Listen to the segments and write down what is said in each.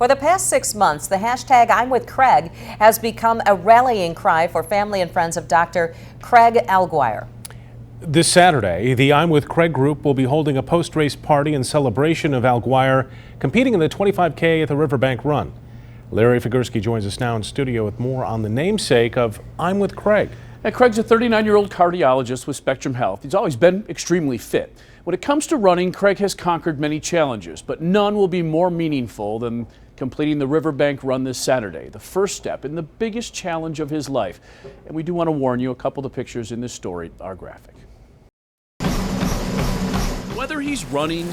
For the past 6 months, the hashtag Imwithcriag has become a rallying cry for family and friends of Dr. Craig Alguire. This Saturday, the Imwithcriag group will be holding a post-race party in celebration of Alguire competing in the 25K at the Riverbank Run. Larry Figurski joins us now in studio with more on the namesake of Imwithcriag. Craig's a 39-year-old cardiologist with Spectrum Health. He's always been extremely fit. When it comes to running, Craig has conquered many challenges, but none will be more meaningful than completing the Riverbank Run this Saturday, the first step in the biggest challenge of his life. And we do want to warn you, a couple of the pictures in this story are graphic. Whether he's running,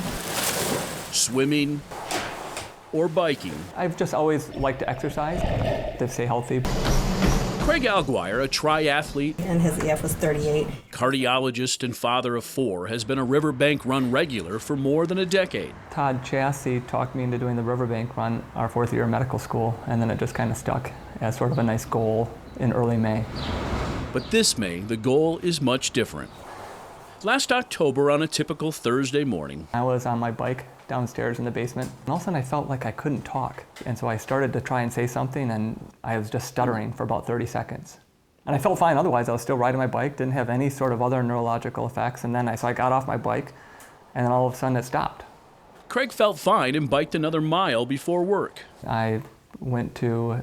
swimming, or biking, I've just always liked to exercise, to stay healthy. Craig Alguire, a triathlete and his EF was 38. Cardiologist and father of 4, has been a Riverbank Run regular for more than a decade. Todd Chassie talked me into doing the Riverbank Run our 4th year of medical school, and then it just kind of stuck as sort of a nice goal in early May. But this May, the goal is much different. Last October, on a typical Thursday morning, I was on my bike downstairs in the basement, and all of a sudden I felt like I couldn't talk. And so I started to try and say something, and I was just stuttering for about 30 seconds. And I felt fine otherwise. I was still riding my bike, didn't have any sort of other neurological effects, and then so I got off my bike, and then all of a sudden it stopped. Craig felt fine and biked another mile before work. I went to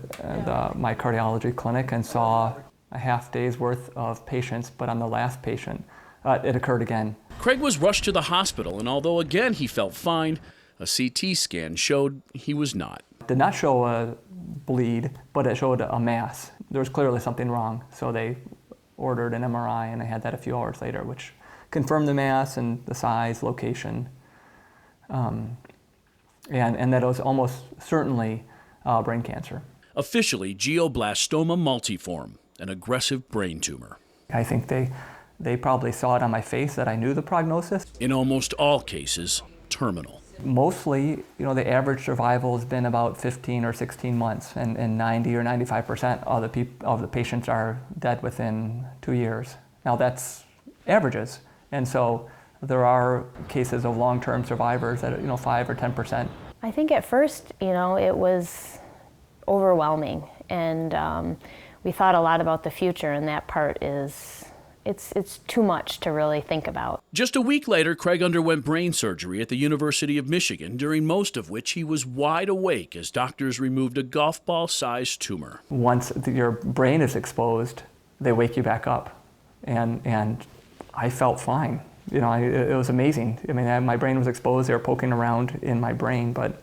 my cardiology clinic and saw a half day's worth of patients, but on the last patient, it occurred again. Craig was rushed to the hospital, and although again he felt fine, a CT scan showed he was not. It did not show a bleed, but it showed a mass. There was clearly something wrong, so they ordered an MRI, and I had that a few hours later, which confirmed the mass and the size, location, and that it was almost certainly brain cancer. Officially, glioblastoma multiforme, an aggressive brain tumor. I think they probably saw it on my face that I knew the prognosis. In almost all cases, terminal. Mostly, the average survival has been about 15 or 16 months, and 90 or 95% of the patients are dead within 2 years. Now that's averages, and so there are cases of long-term survivors at 5 or 10%. I think at first, it was overwhelming, and we thought a lot about the future, and that part is it's too much to really think about. Just a week later, Craig underwent brain surgery at the University of Michigan, during most of which he was wide awake as doctors removed a golf ball-sized tumor. Once your brain is exposed, they wake you back up, and I felt fine. It was amazing. I mean, my brain was exposed. They were poking around in my brain, but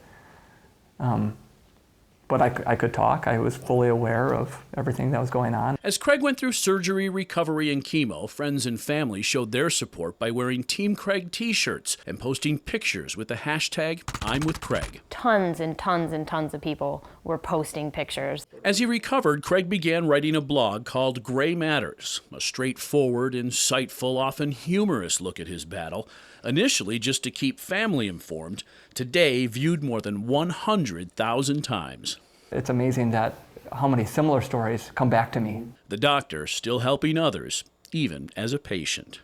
I could talk. I was fully aware of everything that was going on. As Craig went through surgery, recovery, and chemo, friends and family showed their support by wearing Team Craig t-shirts and posting pictures with the hashtag Imwithcriag. Tons and tons and tons of people were posting pictures. As he recovered, Craig began writing a blog called Gray Matters, a straightforward, insightful, often humorous look at his battle. Initially just to keep family informed, today viewed more than 100,000 times. It's amazing that how many similar stories come back to me. The doctor still helping others, even as a patient.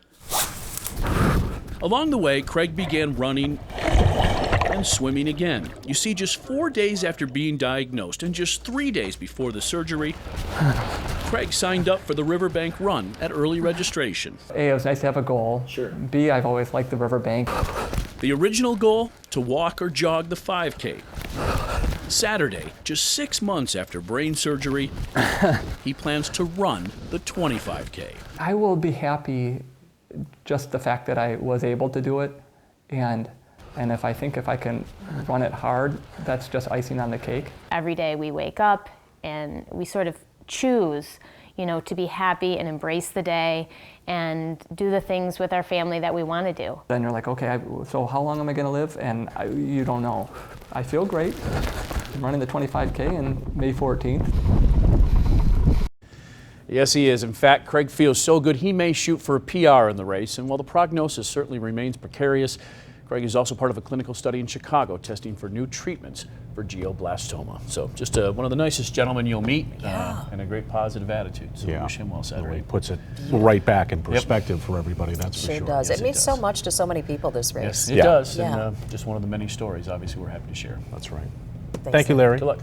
Along the way, Craig began running and swimming again. You see, just 4 days after being diagnosed and just 3 days before the surgery, Craig signed up for the Riverbank Run at early registration. A, it was nice to have a goal. Sure. B, I've always liked the Riverbank. The original goal, to walk or jog the 5K. Saturday, just 6 months after brain surgery, he plans to run the 25K. I will be happy just the fact that I was able to do it, and if I can run it hard, that's just icing on the cake. Every day we wake up and we sort of choose, to be happy and embrace the day and do the things with our family that we want to do. Then you're like, okay, so how long am I going to live? And you don't know. I feel great. I'm running the 25K on May 14th. Yes, he is. In fact, Craig feels so good he may shoot for a PR in the race, and while the prognosis certainly remains precarious, Craig is also part of a clinical study in Chicago testing for new treatments for glioblastoma. So just one of the nicest gentlemen you'll meet, and a great positive attitude. So we wish him well Saturday. He puts it right back in perspective for everybody, that's for sure. Sure does. Yes, it means so much to so many people, this race. Yes, it does. And just one of the many stories, obviously, we're happy to share. That's right. Thanks, Thank you, Larry. Good luck.